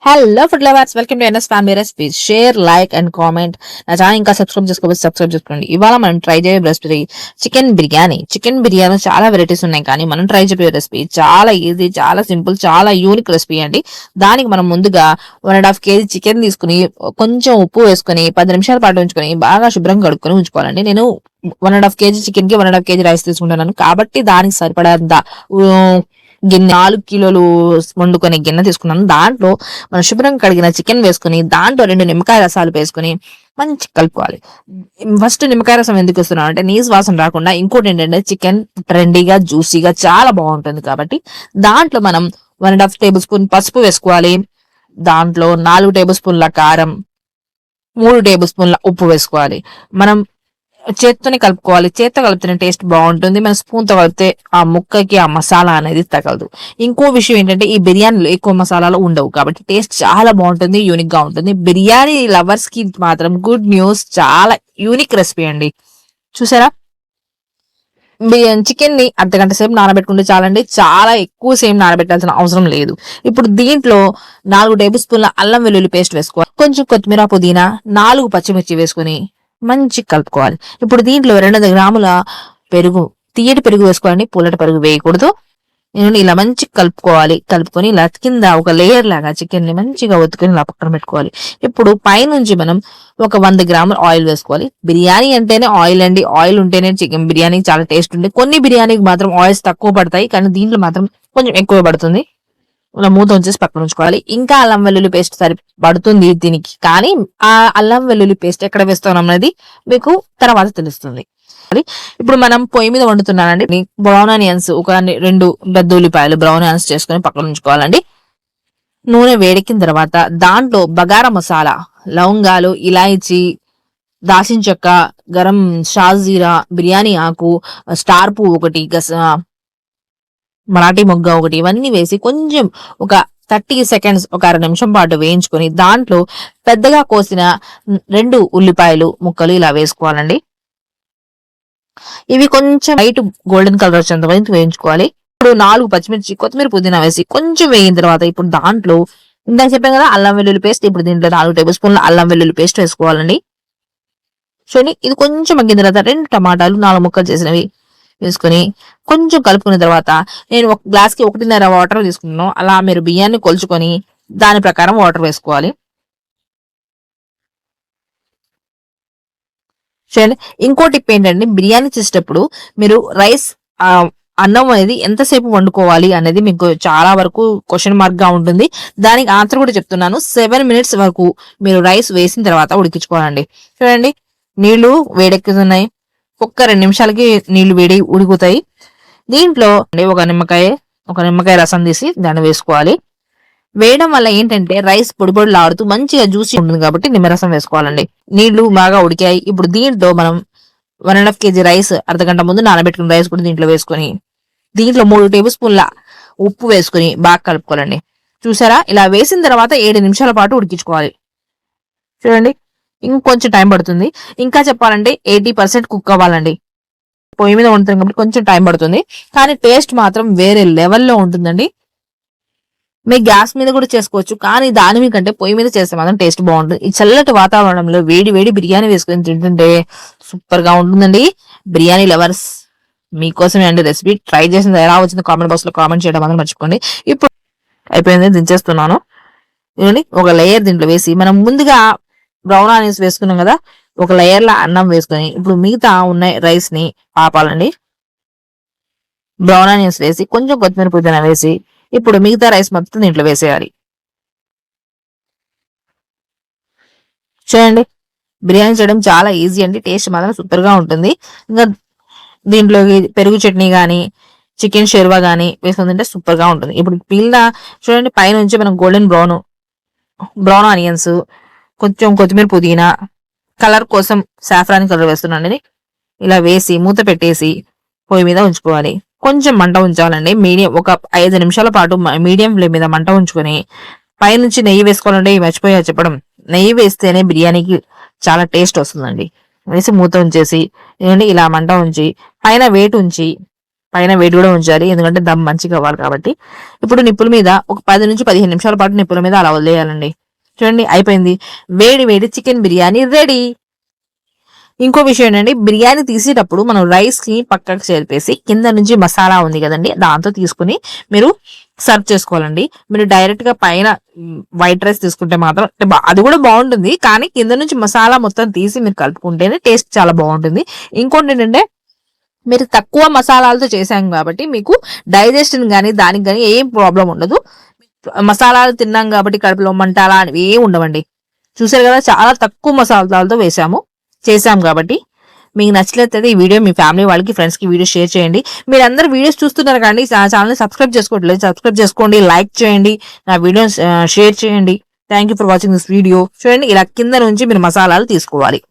Hello food lovers, welcome to NS family recipes. Share, like and comment. నా channel ఇంకా subscribe చేసుకోవచ్చు, subscribe చేసుకోండి. ఇవాళ మనం ట్రై చేయే recipe chicken biryani. Chicken biryani చాలా వెరైటీస్ ఉన్నాయి, కానీ మనం ట్రై చేయే రెసిపీ చాలా ఈజీ, చాలా సింపుల్, చాలా యూనిక్ రెసిపీ అండి. దానికి మనం ముందుగా 1.5 kg చికెన్ తీసుకుని కొంచెం ఉప్పు వేసుకుని 10 నిమిషాల పాటు ఉంచుకొని బాగా శుభ్రంగా కడుక్కొని ఉంచుకోవాలండి. నేను 1.5 kg చికెన్ కి 1.5 kg రైస్ తీసుకుంటున్నాను కాబట్టి దానికి సరిపడంత గిన్నె 4 కిలోలు వండుకొని గిన్నె తీసుకున్నాను. దాంట్లో మనం శుభ్రంగా కడిగిన చికెన్ వేసుకుని దాంట్లో 2 నిమ్మకాయ రసాలు వేసుకుని మంచి కలుపుకోవాలి. ఫస్ట్ నిమ్మకాయ రసం ఎందుకు ఇస్తున్నాం అంటే నీసు వాసన రాకుండా. ఇంకోటి ఏంటంటే చికెన్ ట్రెండీగా జ్యూసీగా చాలా బాగుంటుంది కాబట్టి దాంట్లో మనం 1.5 టేబుల్ స్పూన్ పసుపు వేసుకోవాలి. దాంట్లో 4 టేబుల్ స్పూన్ల కారం, 3 టేబుల్ స్పూన్ల ఉప్పు వేసుకోవాలి. మనం చేత్తోనే కలుపుకోవాలి. చేత్తో కలిపితే టేస్ట్ బాగుంటుంది. మన స్పూన్ తో కలిపితే ఆ ముక్కకి ఆ మసాలా అనేది తగలదు. ఇంకో విషయం ఏంటంటే ఈ బిర్యానీలో ఎక్కువ మసాలాలు ఉండవు కాబట్టి టేస్ట్ చాలా బాగుంటుంది, యూనిక్ గా ఉంటుంది. బిర్యానీ లవర్స్ కి మాత్రం గుడ్ న్యూస్, చాలా యూనిక్ రెసిపీ అండి. చూసారా, చికెన్ ని అర్ధగంట సేపు నానబెట్టుకుంటే చాలండి. చాలా ఎక్కువ సేపు నానబెట్టాల్సిన అవసరం లేదు. ఇప్పుడు దీంట్లో 4 టేబుల్ స్పూన్ల అల్లం వెల్లుల్లి పేస్ట్ వేసుకోవాలి. కొంచెం కొత్తిమీర, పుదీనా, 4 పచ్చిమిర్చి వేసుకుని మంచి కలుపుకోవాలి. ఇప్పుడు దీంట్లో 200 గ్రాముల పెరుగు, తీయటి పెరుగు వేసుకోవాలండి, పుల్లటి పెరుగు వేయకూడదు. నేను ఇలా మంచి కలుపుకోవాలి. కలుపుకొని ఇలా కింద ఒక లేయర్ లాగా చికెన్ ని మంచిగా ఒత్తుకొని ఇలా పక్కన పెట్టుకోవాలి. ఇప్పుడు పైనుంచి మనం ఒక 100 గ్రాముల ఆయిల్ వేసుకోవాలి. బిర్యానీ అంటేనే ఆయిల్ అండి. ఆయిల్ ఉంటేనే చికెన్ బిర్యానీ చాలా టేస్ట్ ఉంటుంది. కొన్ని బిర్యానీకి మాత్రం ఆయిల్స్ తక్కువ పడతాయి, కానీ దీంట్లో మాత్రం కొంచెం ఎక్కువ పడుతుంది. ఇలా మూత ఉంచేసి పక్కన ఉంచుకోవాలి. ఇంకా అల్లం వెల్లుల్లి పేస్ట్ సరి పడుతుంది దీనికి, కానీ ఆ అల్లం వెల్లుల్లి పేస్ట్ ఎక్కడ వేస్తాం అనేది మీకు తర్వాత తెలుస్తుంది. ఇప్పుడు మనం పొయ్యి మీద వండుతున్నానండి. బ్రౌన్ ఆనియన్స్ ఒక 2 పెద్ద ఉల్లిపాయలు బ్రౌన్ ఆనియన్స్ చేసుకుని పక్కన ఉంచుకోవాలండి. నూనె వేడెక్కిన తర్వాత దాంట్లో బగారా మసాలా, లవంగాలు, ఇలాయచి, దాల్చిన చెక్క, గరం, షాజీరా, బిర్యానీ ఆకు, స్టార్ పువ్వు ఒకటి, మరాఠీ మొగ్గ ఒకటి, ఇవన్నీ వేసి కొంచెం ఒక 30 సెకండ్స్, ఒక 1/2 నిమిషం పాటు వేయించుకొని దాంట్లో పెద్దగా కోసిన 2 ఉల్లిపాయలు ముక్కలు ఇలా వేసుకోవాలండి. ఇవి కొంచెం లైట్ గోల్డెన్ కలర్ వచ్చేంత వరకు వేయించుకోవాలి. ఇప్పుడు 4 పచ్చిమిర్చి, కొత్తిమీర, పుదీనా వేసి కొంచెం వేయిన తర్వాత ఇప్పుడు దాంట్లో ఇందాక చెప్పాం కదా అల్లం వెల్లుల్లి పేస్ట్, ఇప్పుడు దీంట్లో 4 టేబుల్ స్పూన్ల అల్లం వెల్లుల్లి పేస్ట్ వేసుకోవాలండి. చూడండి, ఇది కొంచెం మగ్గిన తర్వాత 2 టమాటాలు 4 ముక్కలు చేసినవి వేసుకుని కొంచెం కలుపుకున్న తర్వాత నేను ఒక గ్లాస్ కి 1.5 వాటర్ తీసుకున్నాను. అలా మీరు బియ్యాన్ని కొలుచుకొని దాని ప్రకారం వాటర్ వేసుకోవాలి. చూడండి, ఇంకో టిప్ ఏంటంటే బిర్యానీ చేసేటప్పుడు మీరు రైస్ అన్నం అనేది ఎంతసేపు వండుకోవాలి అనేది మీకు చాలా వరకు క్వశ్చన్ మార్క్ గా ఉంటుంది. దానికి ఆన్సర్ కూడా చెప్తున్నాను. 7 మినిట్స్ వరకు మీరు రైస్ వేసిన తర్వాత ఉడికించుకోవాలండి. చూడండి, నీళ్లు వేడెక్కుతున్నాయి. ఒక్క 2 నిమిషాలకి నీళ్లు వేడి ఉడుకుతాయి. దీంట్లో ఒక నిమ్మకాయ రసం తీసి దాన్ని వేసుకోవాలి. వేయడం వల్ల ఏంటంటే రైస్ పొడి పొడిలాడుతూ మంచిగా జ్యూసీ ఉంటుంది కాబట్టి నిమ్మరసం వేసుకోవాలండి. నీళ్లు బాగా ఉడికాయి. ఇప్పుడు దీంట్లో మనం 1.5 kg రైస్ అర్ధగంట ముందు నానబెట్టుకున్న రైస్ కూడా దీంట్లో వేసుకొని దీంట్లో 3 టేబుల్ స్పూన్ల ఉప్పు వేసుకుని బాగా కలుపుకోవాలండి. చూసారా, ఇలా వేసిన తర్వాత 7 నిమిషాల పాటు ఉడికించుకోవాలి. చూడండి, ఇంకొంచెం టైం పడుతుంది. ఇంకా చెప్పాలంటే 80% కుక్ అవ్వాలండి. పొయ్యి మీద వండుతాం కాబట్టి కొంచెం టైం పడుతుంది, కానీ టేస్ట్ మాత్రం వేరే లెవెల్లో ఉంటుందండి. మీరు గ్యాస్ మీద కూడా చేసుకోవచ్చు, కానీ దాని మీకంటే పొయ్యి మీద చేస్తే మాత్రం టేస్ట్ బాగుంటుంది. ఈ చల్లటి వాతావరణంలో వేడి వేడి బిర్యానీ వేసుకొని తింటుంటే సూపర్ గా ఉంటుందండి. బిర్యానీ లవర్స్ మీకోసమే అండి రెసిపీ. ట్రై చేసింది ఎలా వచ్చిందో కామెంట్ బాక్స్ లో కామెంట్ చేయడం మాత్రం మర్చిపోండి. ఇప్పుడు అయిపోయింది, దించేస్తున్నాను. ఒక లేయర్ దీంట్లో వేసి మనం ముందుగా బ్రౌన్ ఆనియన్స్ వేసుకున్నాం కదా, ఒక లేయర్ లా అన్నం వేసుకొని ఇప్పుడు మిగతా ఉన్న రైస్ ని ఆపాలండి. బ్రౌన్ ఆనియన్స్ వేసి కొంచెం కొత్తిమీర, పుదీనా వేసి ఇప్పుడు మిగతా రైస్ మొత్తం దీంట్లో వేసేయాలి. చూడండి, బిర్యానీ చేయడం చాలా ఈజీ అండి. టేస్ట్ మాత్రం సూపర్ గా ఉంటుంది. ఇంకా దీంట్లోకి పెరుగు చట్నీ గానీ, చికెన్ షెర్వా గానీ వేసుకుని తింటే సూపర్ గా ఉంటుంది. ఇప్పుడు పీల్ద చూడండి, పైనుంచి మనం గోల్డెన్ బ్రౌన్ ఆనియన్స్, కొంచెం కొత్తిమీర, పుదీనా, కలర్ కోసం సాఫ్రాన్ కలర్ వేస్తున్నాండి. ఇలా వేసి మూత పెట్టేసి పొయ్యి మీద ఉంచుకోవాలి. కొంచెం మంట ఉంచాలండి. ఒక 5 నిమిషాల పాటు మీడియం ఫ్లేమ్ మీద మంట ఉంచుకొని పైనుంచి నెయ్యి వేసుకోవాలండి. మర్చిపోయా చెప్పడం, నెయ్యి వేస్తేనే బిర్యానీకి చాలా టేస్ట్ వస్తుందండి. వేసి మూత ఉంచేసి ఇలా మంట ఉంచి పైన వేట్ ఉంచి పైన వేడి కూడా ఉంచాలి, ఎందుకంటే దమ్ మంచిగా అవ్వాలి కాబట్టి. ఇప్పుడు నిప్పుల మీద ఒక 10 నుంచి 15 నిమిషాల పాటు నిప్పుల మీద అలా వదిలేయాలండి. చూడండి అయిపోయింది, వేడి వేడి చికెన్ బిర్యానీ రెడీ. ఇంకో విషయం ఏంటంటే, బిర్యానీ తీసేటప్పుడు మనం రైస్ కి పక్కకు చేర్పేసి కింద నుంచి మసాలా ఉంది కదండి, దాంతో తీసుకుని మీరు సర్వ్ చేసుకోవాలండి. మీరు డైరెక్ట్ గా పైన వైట్ రైస్ తీసుకుంటే మాత్రం అది కూడా బాగుంటుంది, కానీ కింద నుంచి మసాలా మొత్తం తీసి మీరు కలుపుకుంటేనే టేస్ట్ చాలా బాగుంటుంది. ఇంకోటి ఏంటంటే, మీరు తక్కువ మసాలాలతో చేసాం కాబట్టి మీకు డైజెషన్ కానీ దానికి కానీ ఏం ప్రాబ్లం ఉండదు. మసాలాలు తిన్నాం కాబట్టి కడుపులో మంట అలా ఏం ఉండవండి. చూసారు కదా, చాలా తక్కువ మసాలాలతో చేసాం కాబట్టి. మీకు నచ్చినట్లయితే ఈ వీడియో మీ ఫ్యామిలీ వాళ్ళకి, ఫ్రెండ్స్ కి వీడియో షేర్ చేయండి. మీరు అందరు వీడియోస్ చూస్తున్నారు కానీ ఛానల్ సబ్స్క్రైబ్ చేసుకోవట్లేదు, సబ్స్క్రైబ్ చేసుకోండి, లైక్ చేయండి, నా వీడియోస్ షేర్ చేయండి. Thank you for watching this video. చూడండి, ఇలా కింద నుంచి మీరు మసాలాలు తీసుకోవాలి.